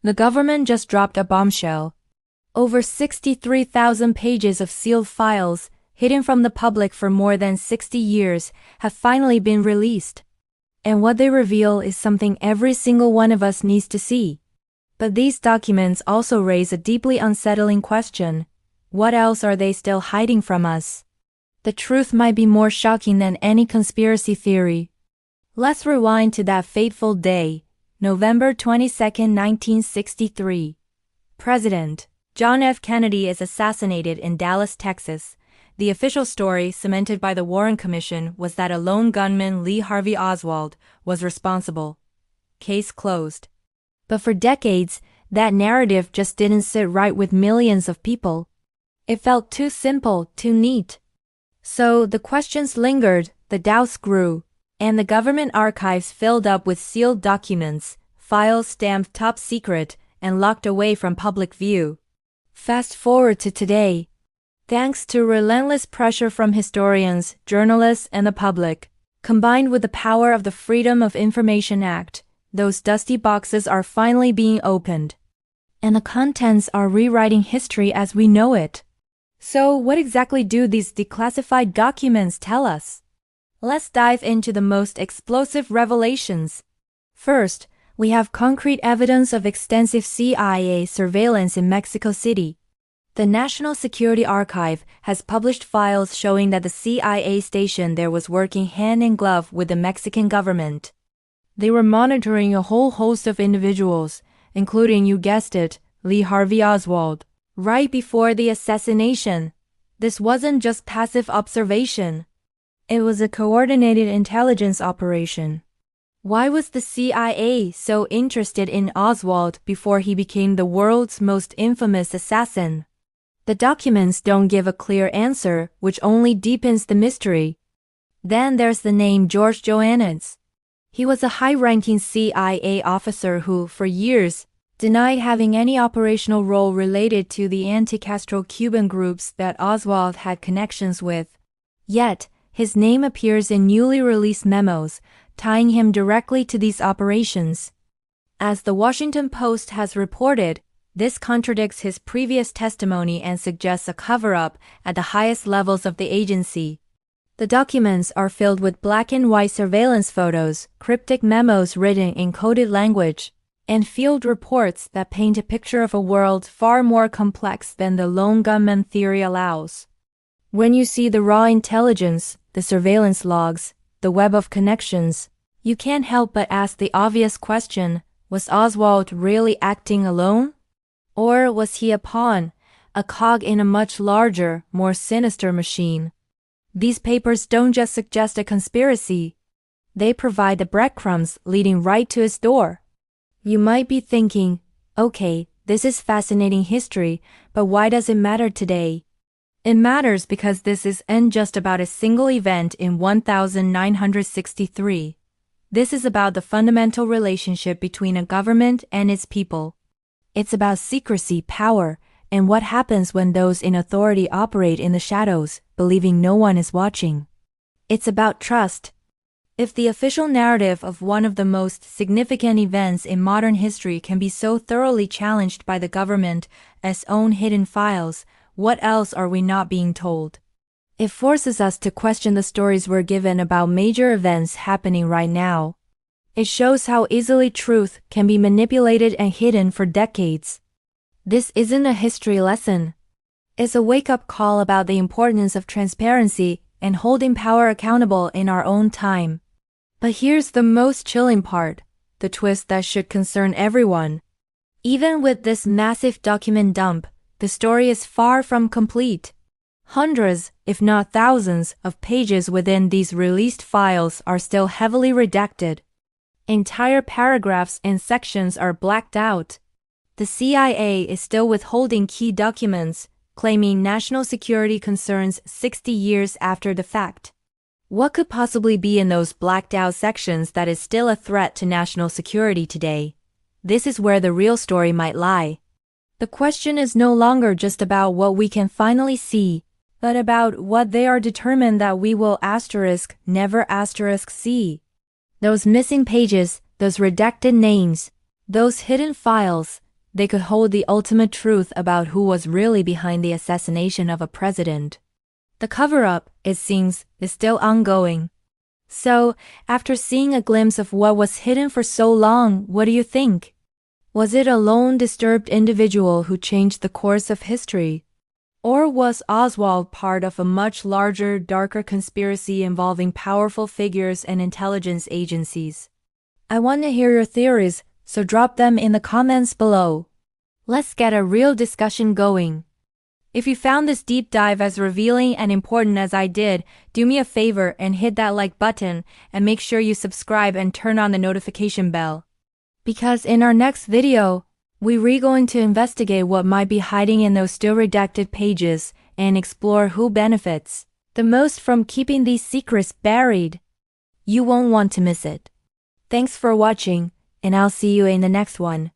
The government just dropped a bombshell. Over 63,000 pages of sealed files, hidden from the public for more than 60 years, have finally been released. And what they reveal is something every single one of us needs to see. But these documents also raise a deeply unsettling question. What else are they still hiding from us? The truth might be more shocking than any conspiracy theory. Let's rewind to that fateful day, November 22, 1963. President John F. Kennedy is assassinated in Dallas, Texas. The official story, cemented by the Warren Commission, was that a lone gunman, Lee Harvey Oswald, was responsible. Case closed. But for decades, that narrative just didn't sit right with millions of people. It felt too simple, too neat. So the questions lingered, the doubts grew, and the government archives filled up with sealed documents, files stamped top secret and locked away from public view. Fast forward to today. Thanks to relentless pressure from historians, journalists, and the public, combined with the power of the Freedom of Information Act, those dusty boxes are finally being opened. And the contents are rewriting history as we know it. So what exactly do these declassified documents tell us? Let's dive into the most explosive revelations. First, we have concrete evidence of extensive CIA surveillance in Mexico City. The National Security Archive has published files showing that the CIA station there was working hand in glove with the Mexican government. They were monitoring a whole host of individuals, including, you guessed it, Lee Harvey Oswald, right before the assassination. This wasn't just passive observation. It was a coordinated intelligence operation. Why was the CIA so interested in Oswald before he became the world's most infamous assassin? The documents don't give a clear answer, which only deepens the mystery. Then there's the name George Joannes. He was a high-ranking CIA officer who, for years, denied having any operational role related to the anti-Castro Cuban groups that Oswald had connections with. Yet, his name appears in newly released memos, tying him directly to these operations. As the Washington Post has reported, this contradicts his previous testimony and suggests a cover-up at the highest levels of the agency. The documents are filled with black and white surveillance photos, cryptic memos written in coded language, and field reports that paint a picture of a world far more complex than the lone gunman theory allows. When you see the raw intelligence, the surveillance logs, the web of connections, you can't help but ask the obvious question, was Oswald really acting alone? Or was he a pawn, a cog in a much larger, more sinister machine? These papers don't just suggest a conspiracy. They provide the breadcrumbs leading right to his door. You might be thinking, okay, this is fascinating history, but why does it matter today? It matters because this isn't just about a single event in 1963. This is about the fundamental relationship between a government and its people. It's about secrecy, power, and what happens when those in authority operate in the shadows, believing no one is watching. It's about trust. If the official narrative of one of the most significant events in modern history can be so thoroughly challenged by the government as own hidden files, what else are we not being told? It forces us to question the stories we're given about major events happening right now. It shows how easily truth can be manipulated and hidden for decades. This isn't a history lesson. It's a wake-up call about the importance of transparency and holding power accountable in our own time. But here's the most chilling part, the twist that should concern everyone. Even with this massive document dump, the story is far from complete. Hundreds, if not thousands, of pages within these released files are still heavily redacted. Entire paragraphs and sections are blacked out. The CIA is still withholding key documents, claiming national security concerns 60 years after the fact. What could possibly be in those blacked-out sections that is still a threat to national security today? This is where the real story might lie. The question is no longer just about what we can finally see, but about what they are determined that we will never see. Those missing pages, those redacted names, those hidden files, they could hold the ultimate truth about who was really behind the assassination of a president. The cover-up, it seems, is still ongoing. So, after seeing a glimpse of what was hidden for so long, what do you think? Was it a lone disturbed individual who changed the course of history? Or was Oswald part of a much larger, darker conspiracy involving powerful figures and intelligence agencies? I want to hear your theories, so drop them in the comments below. Let's get a real discussion going. If you found this deep dive as revealing and important as I did, do me a favor and hit that like button and make sure you subscribe and turn on the notification bell. Because in our next video, we're going to investigate what might be hiding in those still redacted pages and explore who benefits the most from keeping these secrets buried. You won't want to miss it. Thanks for watching, and I'll see you in the next one.